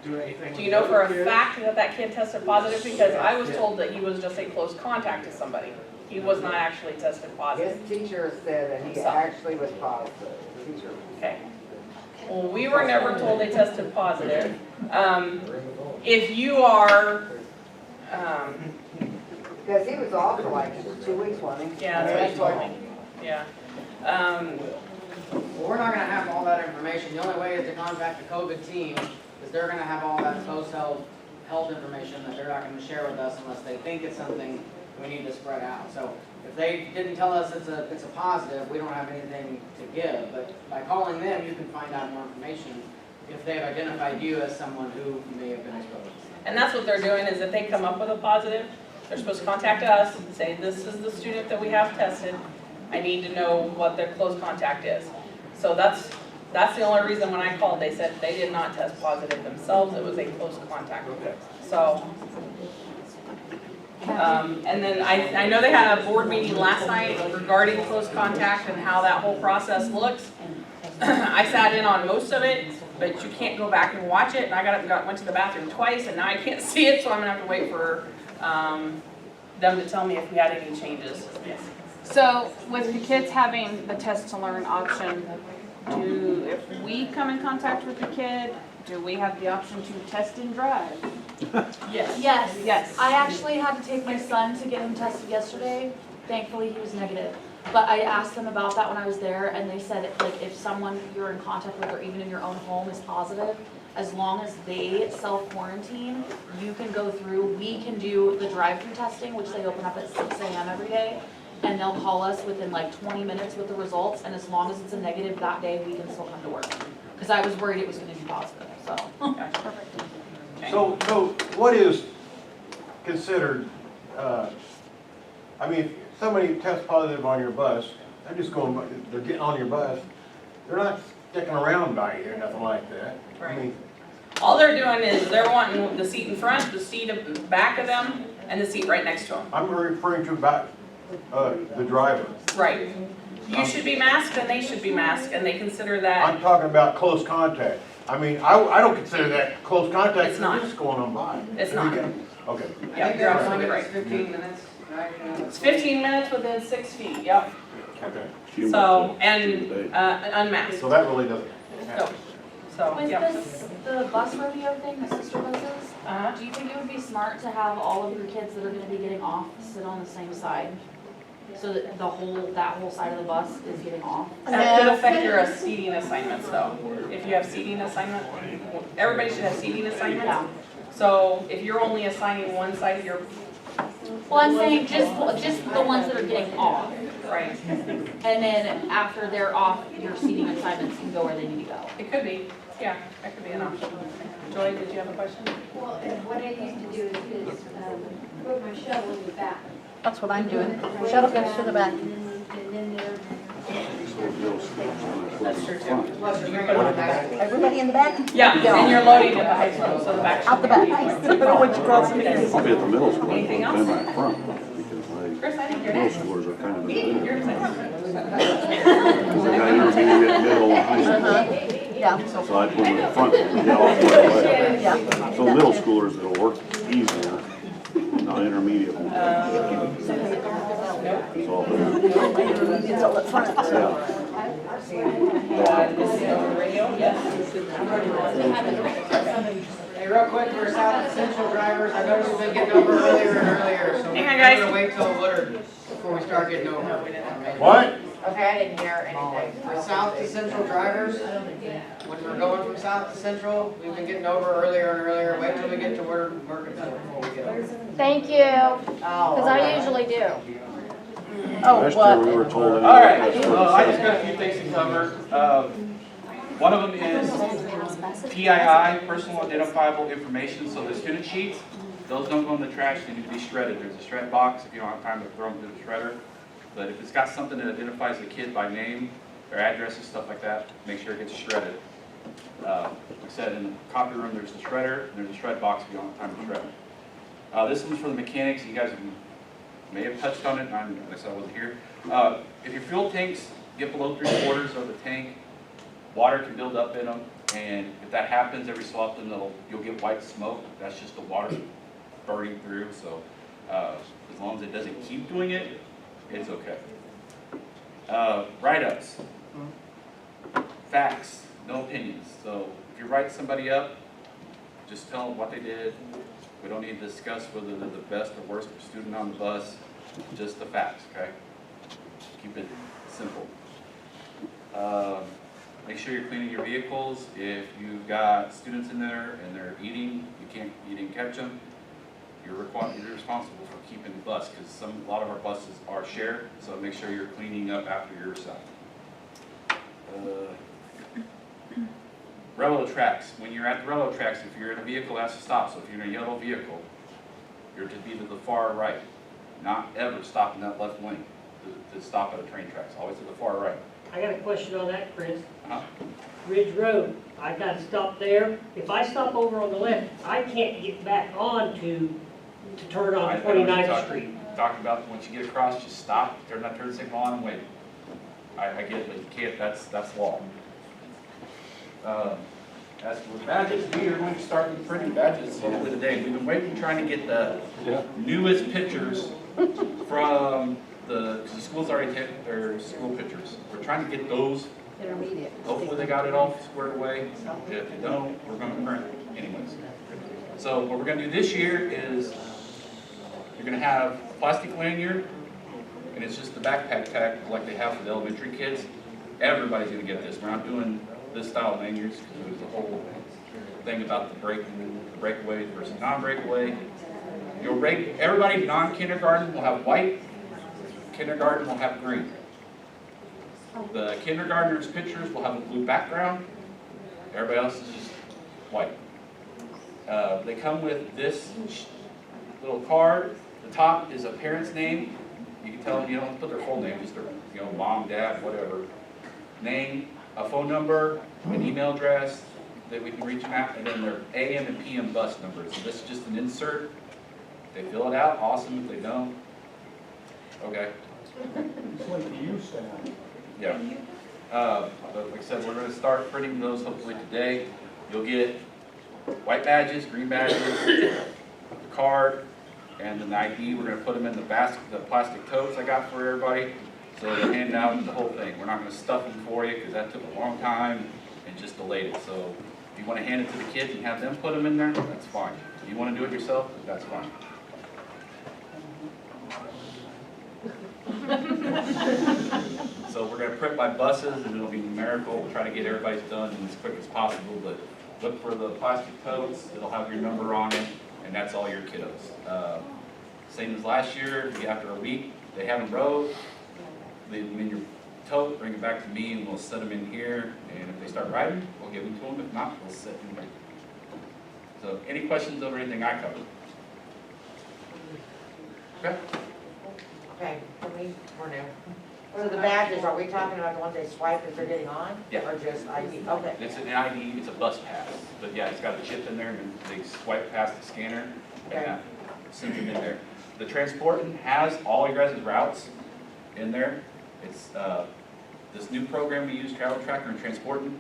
doing anything? Do you know for a fact that that kid tested positive? Because I was told that he was just a close contact to somebody. He was not actually tested positive. His teacher said that he actually was positive. Okay. Well, we were never told they tested positive. If you are, because he was off for like 2 weeks, wasn't he? yeah, that's what he told me. Yeah. Well, we're not gonna have all that information. The only way is to contact the COVID team, because they're gonna have all that post-health information that they're not gonna share with us unless they think it's something we need to spread out. So if they didn't tell us it's a positive, we don't have anything to give. But by calling them, you can find out more information if they've identified you as someone who may have been exposed. And that's what they're doing, is if they come up with a positive, they're supposed to contact us and say, this is the student that we have tested. I need to know what their close contact is. So that's the only reason when I called, they said they did not test positive themselves, it was a close contact. So, and then I know they had a board meeting last night regarding close contact and how that whole process looks. I sat in on most of it, but you can't go back and watch it, and I got up and went to the bathroom twice, and now I can't see it, so I'm gonna have to wait for them to tell me if we had any changes. Yes. So with the kids having the test to learn option, if we come in contact with the kid, do we have the option to test and drive? Yes. Yes. I actually had to take my son to get him tested yesterday. Thankfully, he was negative. But I asked them about that when I was there, and they said, like, if someone you're in contact with, or even in your own home, is positive, as long as they self-quarantine, you can go through, we can do the drive-through testing, which they open up at 6 a.m. every day, and they'll call us within like 20 minutes with the results, and as long as it's a negative that day, we can still come to work. Because I was worried it was gonna be positive, so. Perfect. So what is considered, I mean, if somebody tests positive on your bus, they're just going, they're getting on your bus, they're not sticking around by you or nothing like that. I mean, All they're doing is they're wanting the seat in front, the seat back of them, and the seat right next to them. I'm referring to about, the driver. Right. You should be masked and they should be masked, and they consider that. I'm talking about close contact. I mean, I don't consider that close contact. It's not. It's just going on by. It's not. Okay. Yeah, you're absolutely right. 15 minutes, right? It's 15 minutes within 6 feet, yep. Okay. So, and unmasked. So that really doesn't happen. So, With yeah. the bus rodeo thing, the sister buses, do you think it would be smart to have all of your kids that are gonna be getting off sit on the same side? So that that whole side of the bus is getting off? That could affect your seating assignments though. If you have seating assignment, everybody should have seating assignments. So if you're only assigning one side of your. Well, I'm saying just the ones that are getting off. Right. And then after they're off, your seating assignments can go where they need to go. It could be, yeah, that could be an option. Joy, did you have a question? Well, and what I used to do is put my shuttle in the back. That's what I'm doing. Shuttle goes to the back. And then they're. That's true too. Everybody in the back? Yeah, and you're loading at the high school, so the back. Out the back. What you cross the I'll be at the middle school. Anything else? I'm at front, because Chris, I think you're middle next. schoolers are kind of. You're Because next. I got intermediate, middle, and high school. Yeah. So I put them in front and get off right away. So middle schoolers, it'll work easier, not intermediate. It's all there. It's all up front. Hey, real quick, for South Central drivers, I noticed we've been getting over earlier and earlier, so Hang on, we're guys. gonna wait till Woodard before we start getting over. What? Okay, I didn't hear anything. For South to Central drivers, when we're going from South to Central, we've been getting over earlier and earlier. Wait till we get to Woodard and Mercantile before we get over. Thank you, because I usually do. Oh, Last year, what? we were told. All right, I just got a few things to cover. One of them is PII, personal identifiable information, so the student sheets, those don't go in the trash, they need to be shredded. There's a shred box if you don't have time to throw them through the shredder. But if it's got something that identifies the kid by name, their address and stuff like that, make sure it gets shredded. Like I said, in the copy room, there's the shredder, and there's a shred box if you don't have time to shred. This one's for the mechanics. You guys may have touched on it, and I said I wasn't here. If your fuel tanks get below 3/4 of the tank, water can build up in them, and if that happens every so often, you'll get white smoke. That's just the water burning through, so as long as it doesn't keep doing it, it's okay. Write-ups. Facts, no opinions. So if you write somebody up, just tell them what they did. We don't need to discuss whether they're the best or worst student on the bus, just the facts, okay? Keep it simple. Make sure you're cleaning your vehicles. If you've got students in there and they're eating, you didn't catch them, you're responsible for keeping the bus, because a lot of our buses are shared, so make sure you're cleaning up after yourself. Railroad tracks. When you're at the railroad tracks, if you're in a vehicle that has to stop, so if you're in a yellow vehicle, you're to be to the far right, not ever stop in that left lane to stop at a train tracks, always to the far right. I got a question on that, Chris. Uh-huh. Ridge Road, I got to stop there. If I stop over on the left, I can't get back on to turn on 29th Street. Talking about once you get across, just stop, turn that turn signal on and wait. I get it, but you can't, that's law. As for badges, we are going to start with printing badges hopefully today. We've been waiting, trying to get the newest pictures from the schools already take their school pictures. We're trying to get those. Intermediate. Hopefully they got it all squared away. If they don't, we're going to print anyways. So what we're going to do this year is you're going to have a plastic lanyard and it's just the backpack tag like they have for the elementary kids. Everybody's gonna get this. We're not doing this style of lanyards because it was the whole thing about the breakaway versus non-breakaway. Everybody non-kindergarten will have white, kindergarten will have green. The kindergartners' pictures will have a blue background, everybody else is just white. They come with this little card. The top is a parent's name. You can tell them you don't have to put their full name, just their mom, dad, whatever. Name, a phone number, an email address that we can reach them at, and then their AM and PM bus numbers. So this is just an insert. If they fill it out, awesome. If they don't, okay. It's like you used to have. Yeah. But like I said, we're going to start printing those hopefully today. You'll get white badges, green badges, the card, and then the ID. We're going to put them in the plastic totes I got for everybody. So they'll hand out the whole thing. We're not going to stuff them for you because that took a long time and just delayed it. So if you want to hand it to the kids and have them put them in there, that's fine. If you want to do it yourself, that's fine. So we're going to print by buses and it'll be numerical. We'll try to get everybody's done as quick as possible, but look for the plastic totes. It'll have your number on it, and that's all your kiddos. Same as last year, after a week, they haven't rode, leave them in your tote, bring it back to me, and we'll set them in here. And if they start riding, we'll give them to them. If not, we'll set them there. So any questions over anything I covered? Okay. Okay, we're new. So the badges, are we talking about the ones they swipe as they're getting on? Yeah. Or just ID? Okay. It's an ID, it's a bus pass, but yeah, it's got a chip in there, and they swipe past the scanner, and that sends them in there. The Transportin has all your guys' routes in there. It's this new program we use, Travel Tracker and Transportin,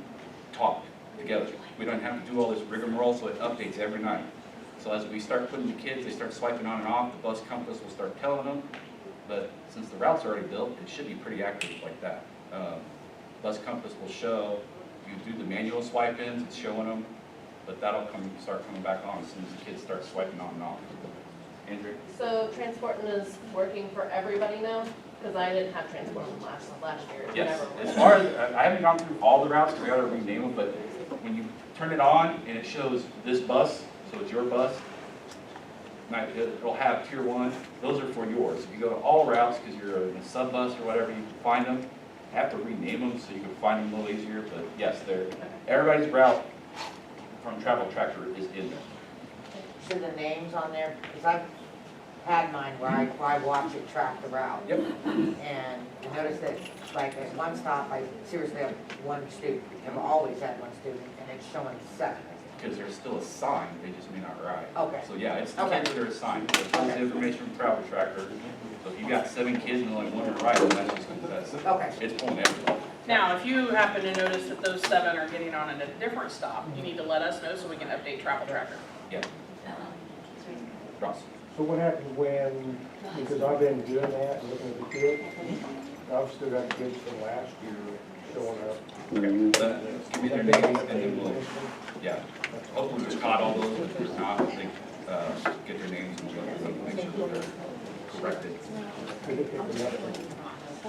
talk together. We don't have to do all this rigmarole, so it updates every night. So as we start putting the kids, they start swiping on and off, the bus compass will start telling them. But since the route's already built, it should be pretty accurate like that. Bus compass will show, you do the manual swipe-ins, it's showing them, but that'll start coming back on as soon as the kids start swiping on and off. Andrew? So Transportin is working for everybody now? Because I didn't have Transportin last year. Yes, as far as, I haven't gone through all the routes because we gotta rename them, but when you turn it on and it shows this bus, so it's your bus, it'll have tier 1, those are for yours. If you go to all routes, because you're in a sub bus or whatever, you can find them. You have to rename them so you can find them a little easier, but yes, everybody's route from Travel Tracker is in there. Should the names on there, because I've had mine where I watch it track the route. Yep. And I noticed that, like, at one stop, I seriously have one student. I've always had one student, and it's showing 7. Because they're still assigned, they just may not ride. Okay. So yeah, it's the Okay. kids that are assigned. There's tons of information from Travel Tracker. So if you got 7 kids and only 1 are riding, that's just it's pulling everything. Now, if you happen to notice that those 7 are getting on at a different stop, you need to let us know so we can update Travel Tracker. Yeah. Ross. So what happens when, because I've been doing that and looking at the kids, I've still got kids from last year showing up. Give me their names and then we'll, yeah. Hopefully we've caught all those, if there's not, I think, get their names and we'll make sure they're corrected.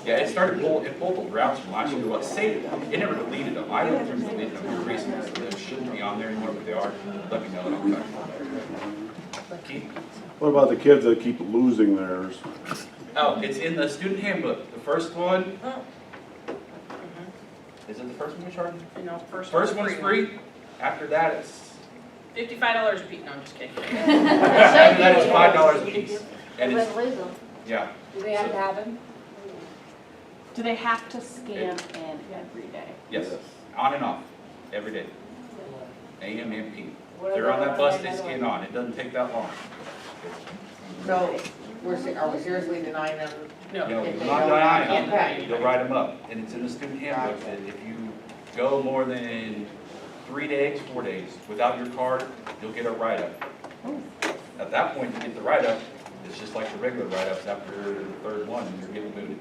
Yeah, it pulled the routes from last year. Well, it never deleted them. I don't remember deleting them here recently, so they shouldn't be on there anymore, but they are. Let me know and I'll check. Keith? What about the kids that keep losing theirs? Oh, it's in the student handbook. The first one, is it the first one we charge? No, First one's free. After that, it's $55 a piece. No, I'm just kidding. after that, it's $5 a piece. And it's, yeah. Do they have to have them? Do they have to scan in every day? Yes, on and off, every day. AM and PM. They're on that bus, they scan on. It doesn't take that long. So, are we seriously denying them? No, If they not don't have impact? you'll write them up. And it's in the student handbook that if you go more than 3 days, 4 days without your card, you'll get a write-up. At that point, you get the write-up, it's just like the regular write-ups after the 3rd one, you're getting booted.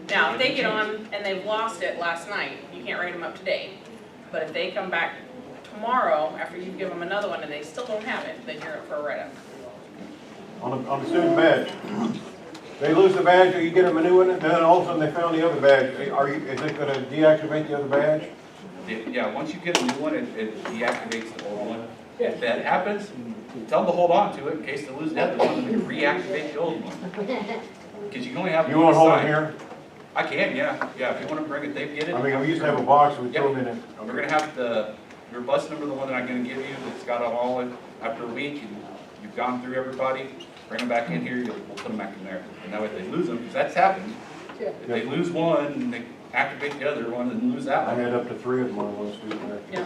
Now, if they get on and they've lost it last night, you can't write them up today. But if they come back tomorrow, after you give them another one and they still don't have it, then you're up for a write-up. On the student badge, they lose the badge, or you get them a new one, and then all of a sudden they found the other badge. Is it gonna deactivate the other badge? Yeah, once you get a new one, it deactivates the old one. If that happens, tell them to hold on to it in case they lose the other one, and they reactivate the old one. Because you can only have You one wanna hold it assigned. here? I can, yeah, if you wanna bring it, they get it. I mean, we used to have a box, we throw them in it. We're gonna have your bus number, the one that I'm gonna give you, that's got them all in, after a week, and you've gone through everybody, bring them back in here, we'll put them back in there. And that way if they lose them, because that's happened. If they lose one, and they activate the other one and lose that I one. had up to 3 of them on one student there. Yeah.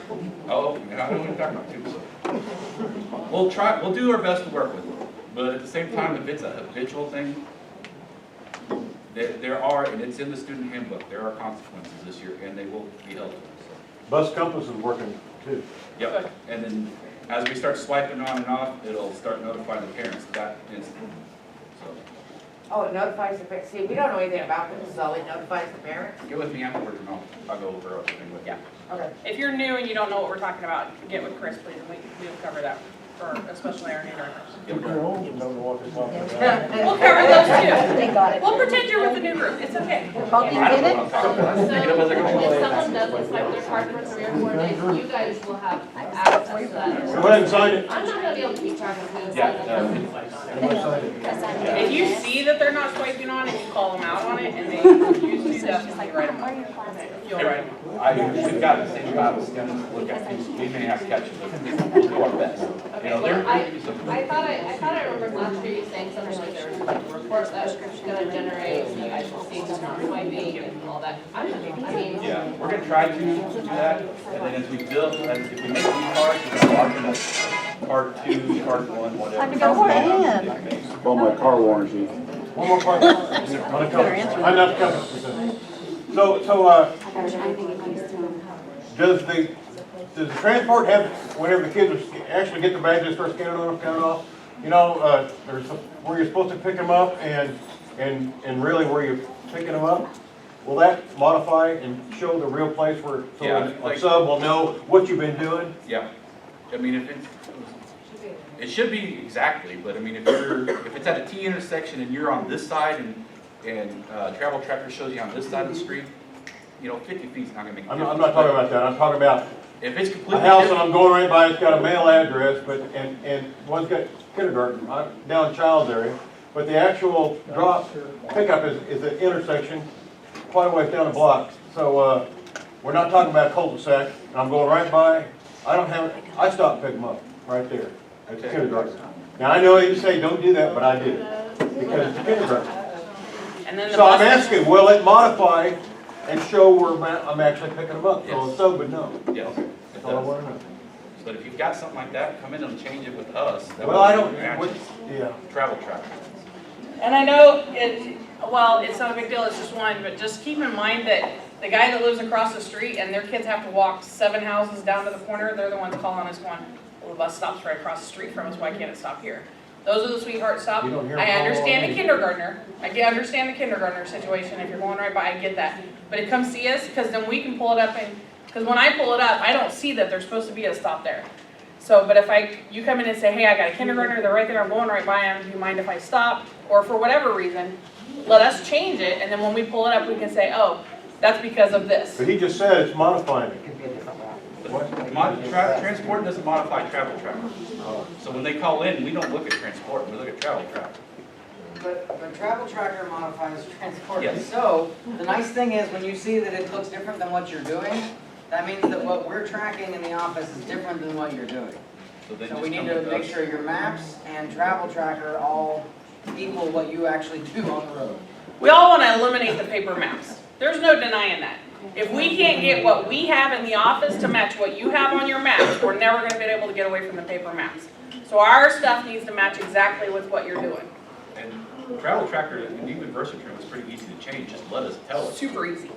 Oh, yeah, I know what you're talking about too, so. We'll do our best to work with it, but at the same time, if it's a habitual thing, there are, and it's in the student handbook, there are consequences this year, and they will be held to it, so. Bus compass is working too. Yep, and then as we start swiping on and off, it'll start notifying the parents that instant, so. Oh, it notifies the parents. See, we don't know anything about this, so it notifies the parents? Get with me afterwards and I'll go over everything with you. Yeah. Okay. If you're new and you don't know what we're talking about, get with Chris, please, and we'll cover that, for especially our new drivers. If you're old and don't know what they're talking about. We'll cover those too. They got it. We'll pretend you're with the new group, it's okay. Bob, you get it? So, if someone doesn't swipe their card for 3 or 4 days, you guys will have access to that. Go ahead and sign it. I'm not gonna be able to keep track of who's. If you see that they're not swiping on and you call them out on it, and they usually definitely write them on. You'll write them. We've got the same amount of students look at these, we may have to catch them, but we'll do our best. You know, there may be some. I thought I remembered last year you saying something like there was like a report that was gonna generate, so you guys will see who's not swiping and all that. I mean. Yeah, we're gonna try to do that, and then as we build, if we make new cards, we're gonna mark them as card 2, card 1, whatever. Go ahead. On my car warranty. One more part. I'm not coming. Does the transport have, whenever the kids actually get the badges, start scanning on them, counting off? You know, there's where you're supposed to pick them up and really where you're picking them up? Will that modify and show the real place where, so Yeah, a sub will know what you've been doing? Yeah, I mean, it should be exactly, but I mean, if it's at a T intersection and you're on this side and travel tracker shows you on this side of the street, you know, 50 feet's not gonna make a difference. I'm not talking about that, I'm talking about if it's completely a house that different. I'm going right by, it's got a mail address, but, and one's got kindergarten, down child's area, but the actual drop pickup is an intersection quite a ways down the block. So, we're not talking about cul-de-sac, and I'm going right by, I stopped and picked them up, right there, at the kindergarten. Now, I know you say don't do that, but I did, because it's kindergarten. And then the So I'm bus- asking, will it modify and show where I'm actually picking them up, so a sub would know? Yes, it That's all I does. wanna know. But if you've got something like that, come in and change it with us. That Well, way I we don't, can actually yeah. travel tracker. And I know it's not a big deal, it's just one, but just keep in mind that the guy that lives across the street and their kids have to walk 7 houses down to the corner, they're the ones calling us going, well, the bus stops right across the street from us, why can't it stop here? Those are the sweetheart stop. You don't hear I them understand all the kindergartner, understand the kindergartner situation, if you're going right by, I get that. But come see us, because then we can pull it up because when I pull it up, I don't see that there's supposed to be a stop there. So, but if you come in and say, hey, I got a kindergartner, they're right there, I'm going right by them, do you mind if I stop? Or for whatever reason, let us change it, and then when we pull it up, we can say, oh, that's because of this. But he just said it's modifying it. Transport doesn't modify travel tracker. So when they call in, we don't look at transport, we look at travel tracker. But travel tracker modifies transport. Yes. So, the nice thing is, when you see that it looks different than what you're doing, that means that what we're tracking in the office is different than what you're doing. So we need to make sure your maps and travel tracker all equal what you actually do on the road. We all want to eliminate the paper maps. There's no denying that. If we can't get what we have in the office to match what you have on your maps, we're never going to be able to get away from the paper maps. So our stuff needs to match exactly with what you're doing. And travel tracker and even Versatrim is pretty easy to change, just let us tell us. Super easy.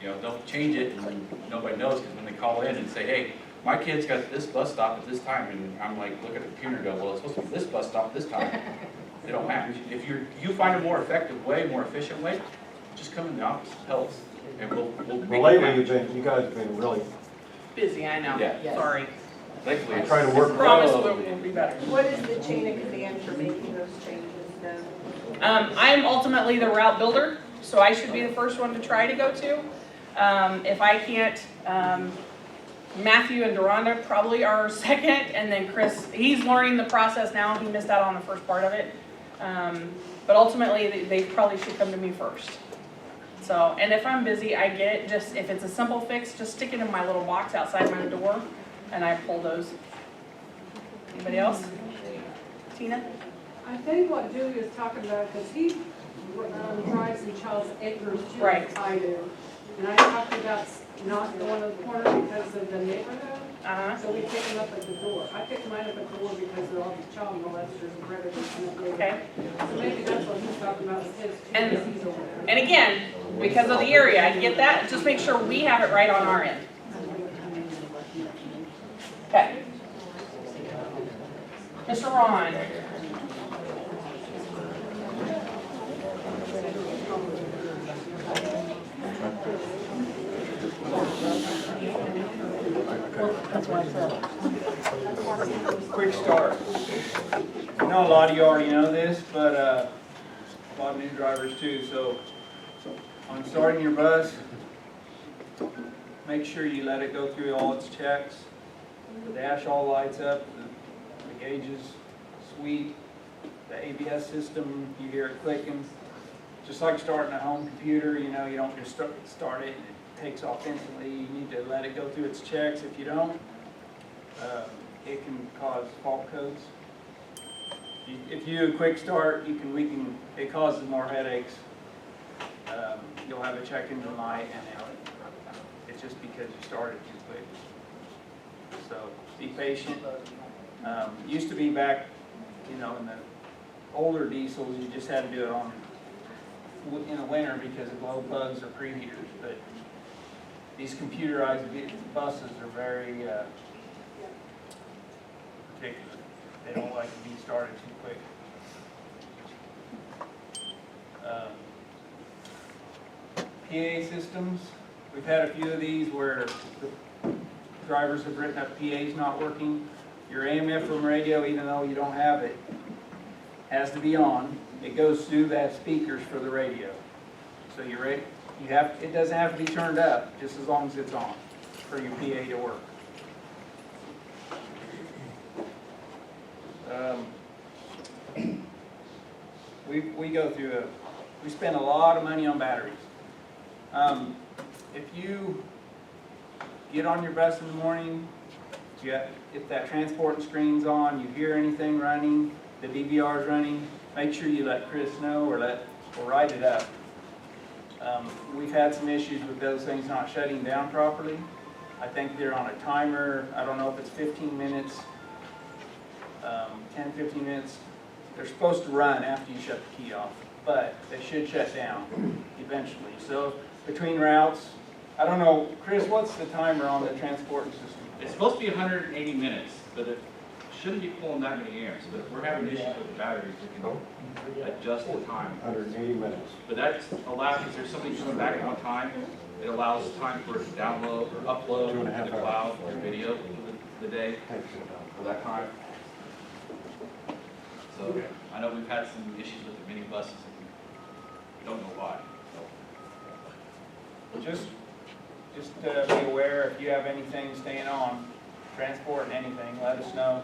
You know, don't change it and nobody knows, because when they call in and say, hey, my kid's got this bus stop at this time, and I'm like, look at the computer and go, well, it's supposed to be this bus stop this time. They don't match. If you find a more effective way, more efficient way, just come in the office, tell us, and we'll make Well, it lately, match. you guys have been really, Busy, I know. Yeah. Sorry. Thankfully, I'm trying to work. Promise we'll be better. What is the chain of command for making those changes then? I am ultimately the route builder, so I should be the first one to try to go to. If I can't, Matthew and Deronda probably are second, and then Chris, he's learning the process now. He missed out on the first part of it. But ultimately, they probably should come to me first. So, and if I'm busy, I get it. Just if it's a simple fix, just stick it in my little box outside my door, and I pull those. Anybody else? Tina? I think what Julie is talking about, because he drives in Charles Acres too, Right. like I do. And I talked about not going to the corner because of the neighborhood. So we pick them up at the door. I pick mine up at the door because they're all the child molesters and predators in the neighborhood. Okay. So maybe that's what he's talking about with his, because he's over there. And again, because of the area, I get that. Just make sure we have it right on our end. Okay. Mr. Ron. That's what I said. Quick start. I know a lot of you already know this, but a lot of new drivers too. So on starting your bus, make sure you let it go through all its checks. The dash all lights up, the gauges sweet, the ABS system, you hear it clicking. Just like starting a home computer, you know, you don't just start it and it takes off instantly. You need to let it go through its checks. If you don't, it can cause fault codes. If you do a quick start, it causes more headaches. You'll have a check engine light and it's just because you started too quick. So be patient. Used to be back, you know, in the older diesels, you just had to do it in the winter because of glow plugs or preheaters. But these computerized buses are very particular. They don't like to be started too quick. PA systems, we've had a few of these where the drivers have written up PA's not working. Your AM/FM radio, even though you don't have it, has to be on. It goes through that speakers for the radio. So you're ready. It doesn't have to be turned up, just as long as it's on for your PA to work. We go through we spend a lot of money on batteries. If you get on your bus in the morning, if that transport screen's on, you hear anything running, the DVR's running, make sure you let Chris know or write it up. We've had some issues with those things not shutting down properly. I think they're on a timer. I don't know if it's 15 minutes, 10, 15 minutes. They're supposed to run after you shut the key off, but they should shut down eventually. So between routes, I don't know, Chris, what's the timer on the transporting system? It's supposed to be 180 minutes, but it shouldn't be pulling that many amps. But if we're having issues with the batteries, we can adjust the time. 180 minutes. But that's allowed, because there's somebody coming back at one time, it allows time for it to download or upload to the cloud your video for the day for that time. So I know we've had some issues with the mini buses, and we don't know why. Just be aware if you have anything staying on, transport and anything, let us know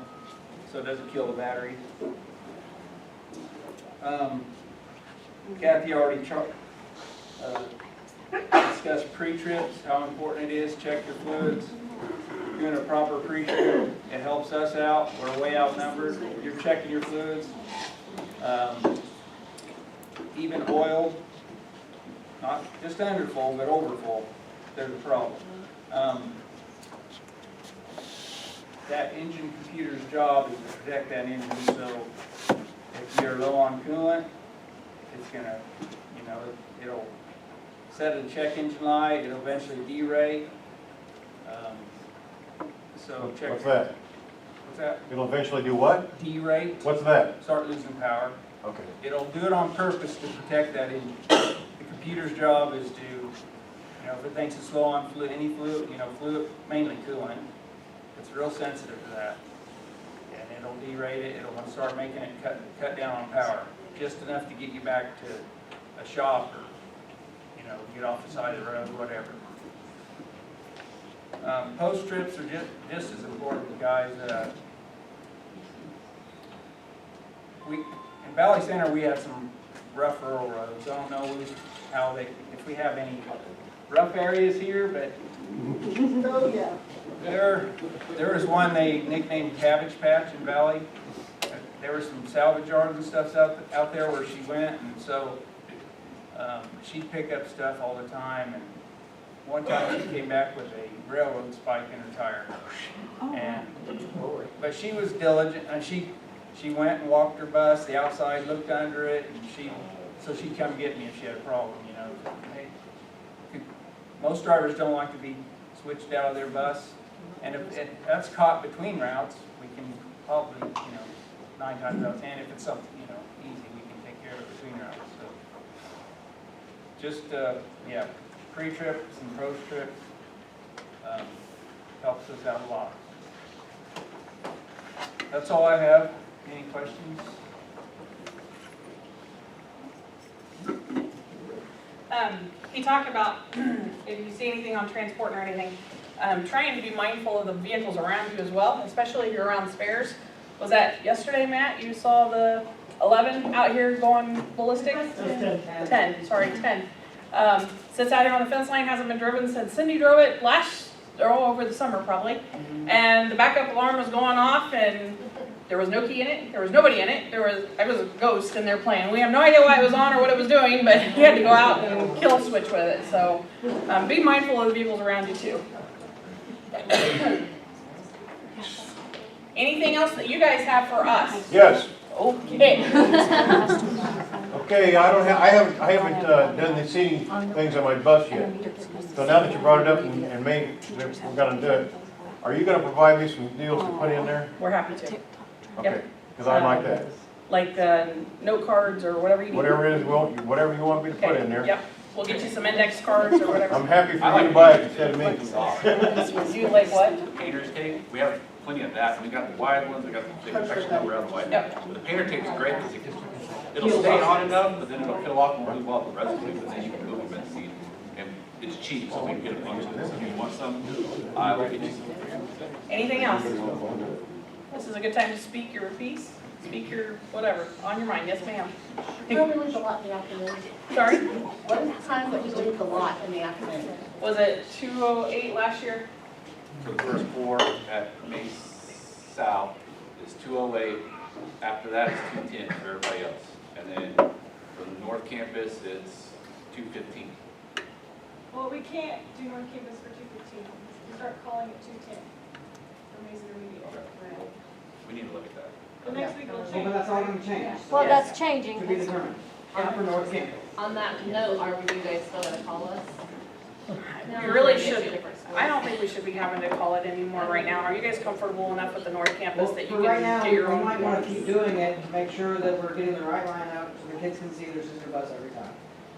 so it doesn't kill the battery. Kathy already discussed pre-trips, how important it is. Check your fluids. Doing a proper pre-trip, it helps us out. We're way outnumbered. You're checking your fluids. Even oil, not just under full, but over full. There's a problem. That engine computer's job is to protect that engine, so if you're low on coolant, it's gonna, you know, it'll set a check engine light, it'll eventually derate. So check. What's that? What's that? It'll eventually do what? Derate. What's that? Start losing power. Okay. It'll do it on purpose to protect that engine. The computer's job is to, you know, if it thinks it's low on fluid, any fluid, you know, fluid, mainly coolant, it's real sensitive to that. And it'll derate it, it'll start making it cut down on power. just enough to get you back to a shop or, get off the side of the road, whatever. Post trips are just as important, guys. In Valley Center, we have some rough rural roads. I don't know if we have any rough areas here, but Oh, yeah. there was one they nicknamed Cabbage Patch in Valley. There were some salvage yards and stuff out there where she went, and so she'd pick up stuff all the time. And one time she came back with a railroad spike in her tire. But she was diligent, and she went and walked her bus, the outside, looked under it, and so she'd come get me if she had a problem, Hey, most drivers don't like to be switched out of their bus, and if that's caught between routes, we can probably, 9 times out of 10, if it's something, easy, we can take care of it between routes. So just, pre-trips and post-trips helps us out a lot. That's all I have. Any questions? He talked about, if you see anything on transport or anything, trying to be mindful of the vehicles around you as well, especially if you're around spares. Was that yesterday, Matt? You saw the 11 out here going ballistic? 10. Sits out here on the fence line, hasn't been driven since Cindy drove it over the summer probably. And the backup alarm was going off, and there was no key in it. There was nobody in it. There was a ghost in there playing. We have no idea why it was on or what it was doing, but he had to go out and kill switch with it. So be mindful of the vehicles around you too. Anything else that you guys have for us? Yes. Okay. Okay, I haven't done the seating things on my bus yet. So now that you brought it up and we're gonna do it, are you gonna provide me some deals to put in there? We're happy to. Okay, because I like that. Like note cards or whatever you need. Whatever it is, whatever you want me to put in there. Yep. We'll get you some index cards or whatever. I'm happy for you to buy it instead of me. You like what? Painter's tape, we have plenty of that. We got the wide ones, we got the big section that around the wide. Yep. But the painter tape's great because it'll stay on enough, but then it'll peel off and move off the residue, but then you can move them and see. And it's cheap, so we can get a bunch of this. If you want some, I will get you some. Anything else? This is a good time to speak your piece, speak your whatever, on your mind. Yes, ma'am. When we leave the lot in the afternoon? Sorry? What is the time that we leave the lot in the afternoon? Was it 2:08 last year? For the first 4 at Mace South is 2:08. After that, it's 2:10 for everybody else. And then for the North Campus, it's 2:15. Well, we can't do North Campus for 2:15. We start calling it 2:10 for Mason Remedial. We need to look at that. The next week will Well, change. but that's all gonna change. Well, Yes. that's changing. To be determined. For North Campus. On that note, are you guys still gonna call us? You really should. I don't think we should be having to call it anymore right now. Are you guys comfortable enough with the North Campus that you For right now, can get we your own? might wanna keep doing it to make sure that we're getting the right lineup so the kids can see their sister bus every time.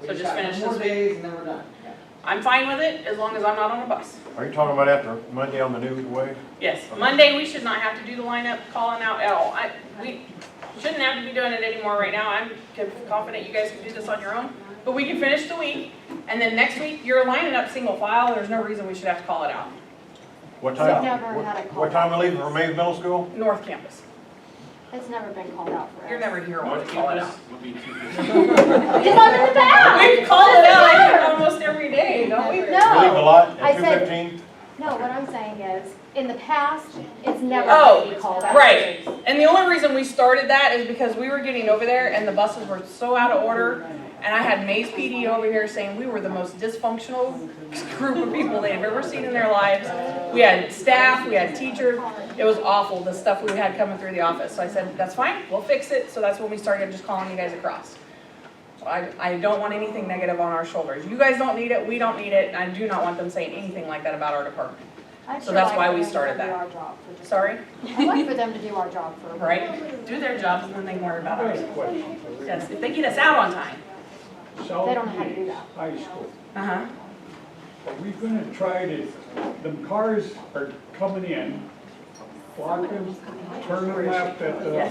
We So just got finish more this week? days and then we're done. Yeah. I'm fine with it as long as I'm not on a bus. Are you talking about after Monday on the new way? Yes, Monday, we should not have to do the lineup calling out at all. We shouldn't have to be doing it anymore right now. I'm confident you guys can do this on your own. But we can finish the week, and then next week, you're lining up single file. There's no reason we should have to call it out. What We've time? never had it What called time out. we leaving for Mays Middle School? North Campus. It's never been called out for us. You're never here when we North call it out. Campus would be 2:15. It's not in the back. We call it out, I think, almost every day, don't we? We leave the lot I at said- 2:15? No, what I'm saying is, in the past, it's never Oh, been called out. right. And the only reason we started that is because we were getting over there and the buses were so out of order. And I had Mays PD over here saying we were the most dysfunctional group of people they've ever seen in their lives. We had staff, we had teachers. It was awful, the stuff we had coming through the office. So I said, that's fine, we'll fix it. So that's when we started just calling you guys across. So I don't want anything negative on our shoulders. You guys don't need it, we don't need it, and I do not want them saying anything like that about our department. I'd So sure that's like why for we them to started do that. our job for just- Sorry? I'd like for them to do our job for. Right? Do their jobs and then they can worry about I ours. have a question. Yes, if they get us out on time. They don't know how to do that. High school. Uh-huh. Are we gonna try to, the cars are coming in, block them, turn them left at the Yes.